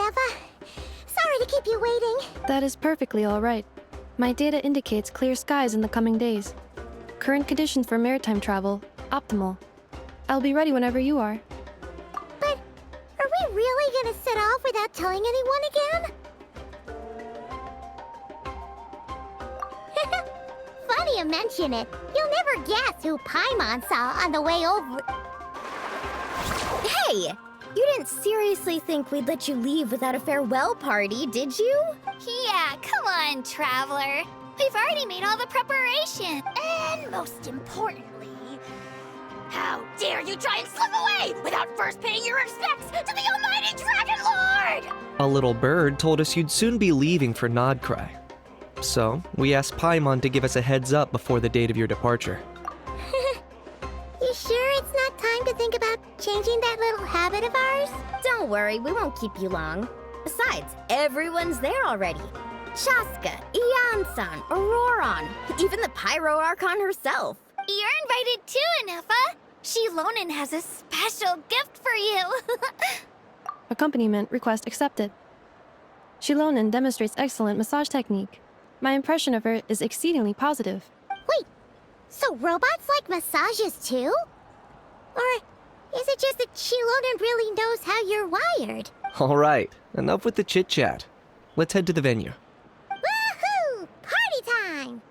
Neva. Sorry to keep you waiting. That is perfectly all right. My data indicates clear skies in the coming days. Current conditions for maritime travel, optimal. I'll be ready whenever you are. But are we really gonna set off without telling anyone again? Funny you mention it. You'll never guess who Paimon saw on the way over. Hey! You didn't seriously think we'd let you leave without a farewell party, did you? Yeah, come on, Traveler. We've already made all the preparation. And most importantly, how dare you try and slip away without first paying your respects to the almighty Dragon Lord! A little bird told us you'd soon be leaving for Nod Krai. So, we asked Paimon to give us a heads up before the date of your departure. You sure it's not time to think about changing that little habit of ours? Don't worry, we won't keep you long. Besides, everyone's there already. Chaska, Ian-san, Auroron, even the Pyro Archon herself. You're invited too, Anefa. Shilonen has a special gift for you. Accompaniment request accepted. Shilonen demonstrates excellent massage technique. My impression of her is exceedingly positive. Wait, so robots like massages too? Or is it just that Shilonen really knows how you're wired? Alright, enough with the chit-chat. Let's head to the venue. Woohoo! Party time!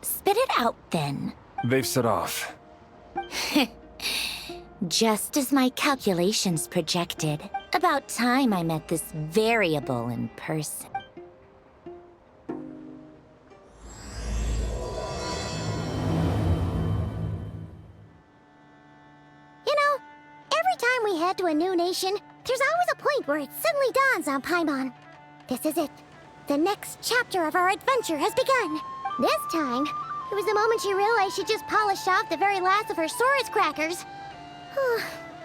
Spit it out, then. They've set off. Just as my calculations projected. About time I met this variable in person. You know, every time we head to a new nation, there's always a point where it suddenly dawns on Paimon. This is it. The next chapter of our adventure has begun. This time, it was the moment she realized she just polished off the very last of her Saurus crackers.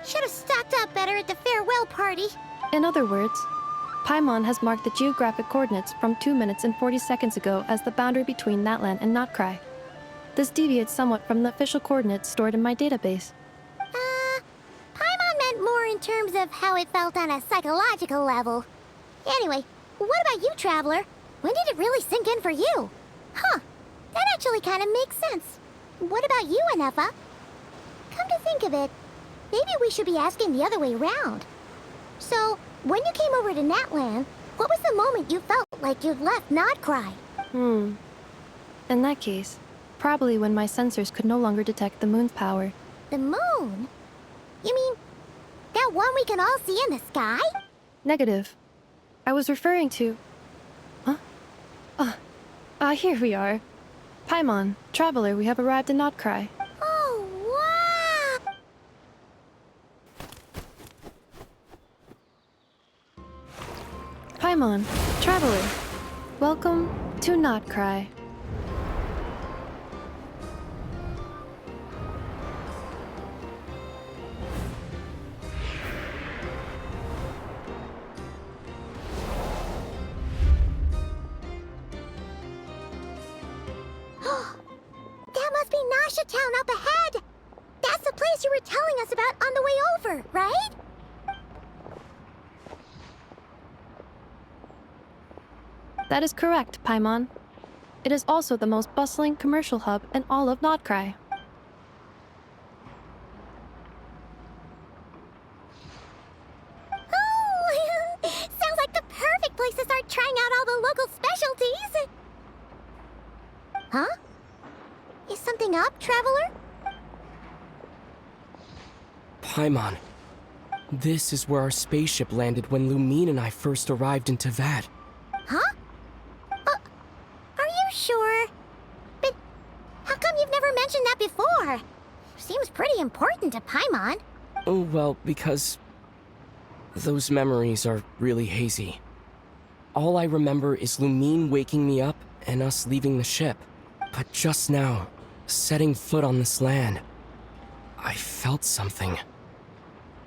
Should have stocked up better at the farewell party. In other words, Paimon has marked the geographic coordinates from 2 minutes and 40 seconds ago as the boundary between Natlan and Nod Krai. This deviates somewhat from the official coordinates stored in my database. Paimon meant more in terms of how it felt on a psychological level. Anyway, what about you, Traveler? When did it really sink in for you? Huh, that actually kind of makes sense. What about you, Anefa? Come to think of it, maybe we should be asking the other way around. So, when you came over to Natlan, what was the moment you felt like you'd left Nod Krai? In that case, probably when my sensors could no longer detect the moon's power. The moon? You mean, that one we can all see in the sky? Negative. I was referring to... Here we are. Paimon, Traveler, we have arrived in Nod Krai. Oh, wow! Paimon, Traveler, welcome to Nod Krai. That must be Nasha Town up ahead! That's the place you were telling us about on the way over, right? That is correct, Paimon. It is also the most bustling commercial hub in all of Nod Krai. Oh, sounds like the perfect place to start trying out all the local specialties! Huh? Is something up, Traveler? Paimon, this is where our spaceship landed when Lumine and I first arrived in Teyvat. Huh? Are you sure? But how come you've never mentioned that before? Seems pretty important to Paimon. Oh, well, because those memories are really hazy. All I remember is Lumine waking me up and us leaving the ship. But just now, setting foot on this land, I felt something.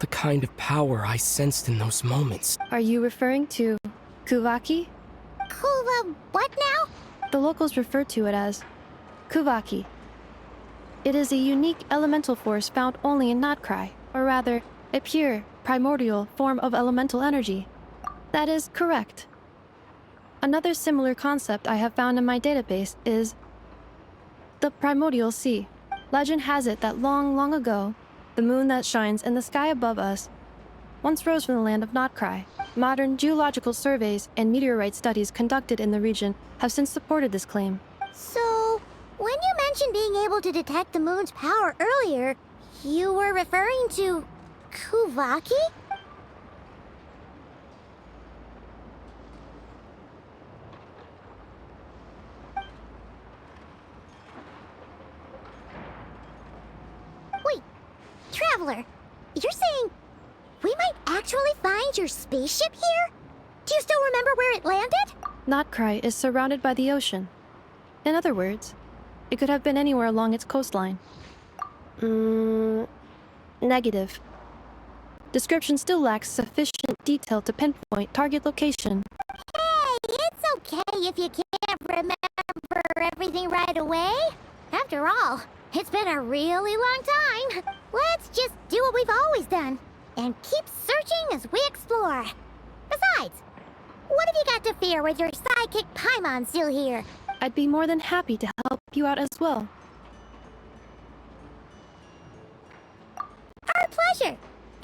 The kind of power I sensed in those moments. Are you referring to Kuvaki? What now? The locals refer to it as Kuvaki. It is a unique elemental force found only in Nod Krai, or rather, a pure, primordial form of elemental energy. That is correct. Another similar concept I have found in my database is the primordial sea. Legend has it that long, long ago, the moon that shines in the sky above us once rose from the land of Nod Krai. Modern geological surveys and meteorite studies conducted in the region have since supported this claim. So, when you mentioned being able to detect the moon's power earlier, you were referring to Kuvaki? Wait, Traveler, you're saying we might actually find your spaceship here? Do you still remember where it landed? Nod Krai is surrounded by the ocean. In other words, it could have been anywhere along its coastline. Negative. Description still lacks sufficient detail to pinpoint target location. Hey, it's okay if you can't remember everything right away. After all, it's been a really long time. Let's just do what we've always done and keep searching as we explore. Besides, what have you got to fear with your sidekick Paimon still here? I'd be more than happy to help you out as well. Our pleasure.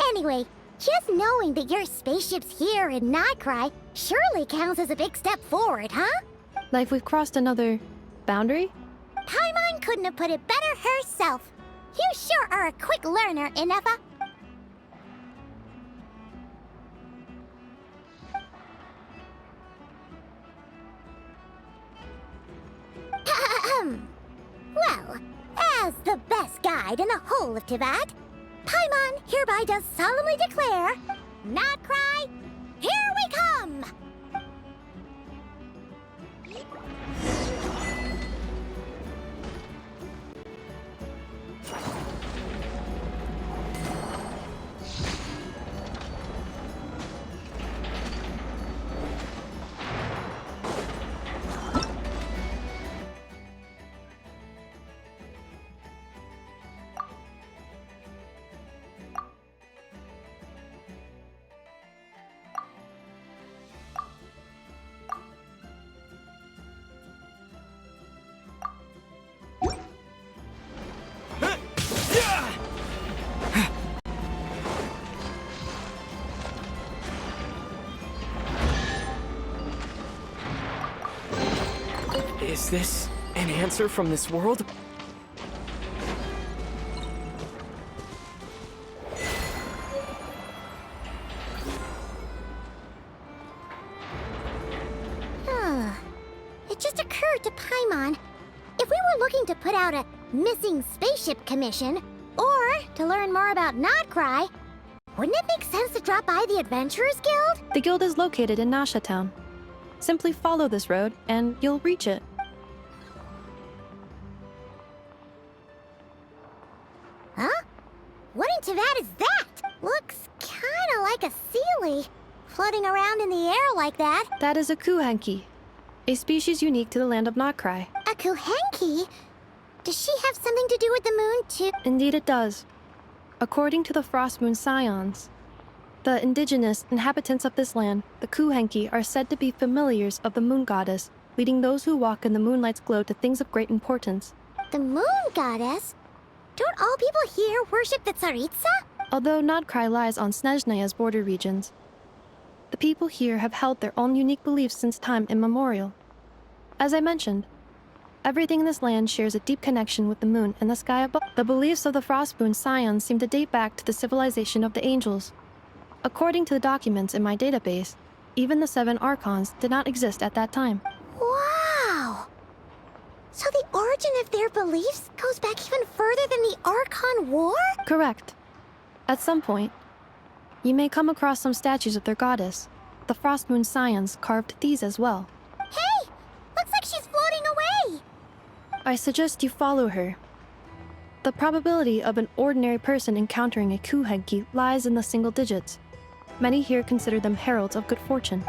Anyway, just knowing that your spaceship's here in Nod Krai surely counts as a big step forward, huh? Like we've crossed another boundary? Paimon couldn't have put it better herself. You sure are a quick learner, Inefa. Well, as the best guide in the whole of Teyvat, Paimon hereby does solemnly declare, Nod Krai, here we come! Is this an answer from this world? It just occurred to Paimon, if we were looking to put out a missing spaceship commission, or to learn more about Nod Krai, wouldn't it make sense to drop by the Adventurers Guild? The guild is located in Nasha Town. Simply follow this road and you'll reach it. Huh? What in Teyvat is that? Looks kinda like a Sealy, floating around in the air like that. That is a kuhenki, a species unique to the land of Nod Krai. A Kuhenki? Does she have something to do with the moon too? Indeed it does. According to the Frost Moon Scions, the indigenous inhabitants of this land, the kuhenki, are said to be familiars of the moon goddess, leading those who walk in the moonlight's glow to things of great importance. The moon goddess? Don't all people here worship the Tsaritsa? Although Nod Krai lies on Snezhnaya's border regions, the people here have held their own unique beliefs since time immemorial. As I mentioned, everything in this land shares a deep connection with the moon and the sky above. The beliefs of the Frost Moon Scions seem to date back to the civilization of the angels. According to the documents in my database, even the 7 Archons did not exist at that time. Wow! So the origin of their beliefs goes back even further than the Archon War? Correct. At some point, you may come across some statues of their goddess. The Frost Moon Scions carved these as well. Hey! Looks like she's floating away! I suggest you follow her. The probability of an ordinary person encountering a Kuhenki lies in the single digits. Many here consider them heralds of good fortune.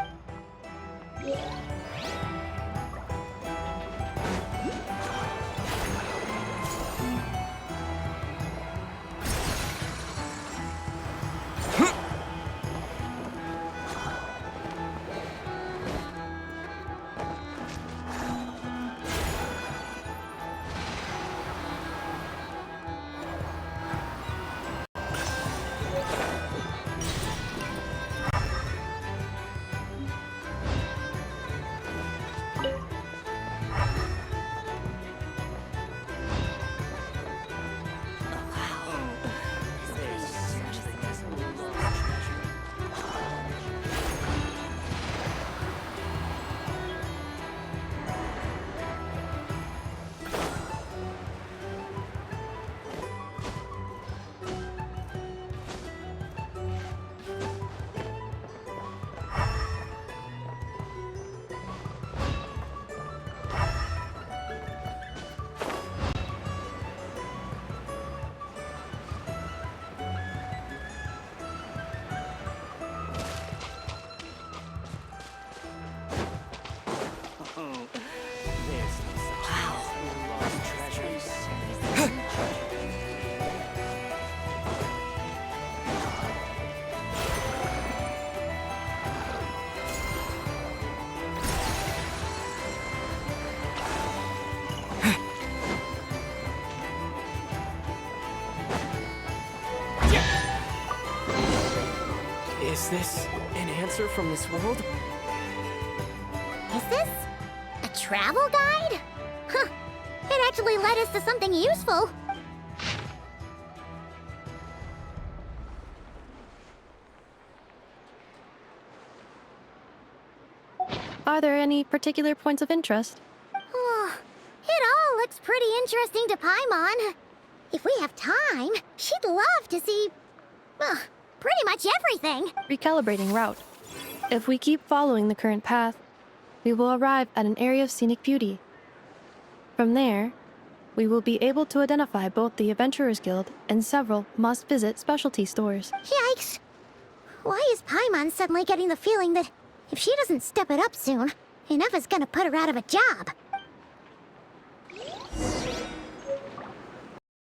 Is this an answer from this world? Is this a travel guide? Huh. It actually led us to something useful. Are there any particular points of interest? Oh, it all looks pretty interesting to Paimon. If we have time, she'd love to see, pretty much everything. Recalibrating route. If we keep following the current path, we will arrive at an area of scenic beauty. From there, we will be able to identify both the Adventurers Guild and several must-visit specialty stores. Yikes. Why is Paimon suddenly getting the feeling that if she doesn't step it up soon, enough is gonna put her out of a job?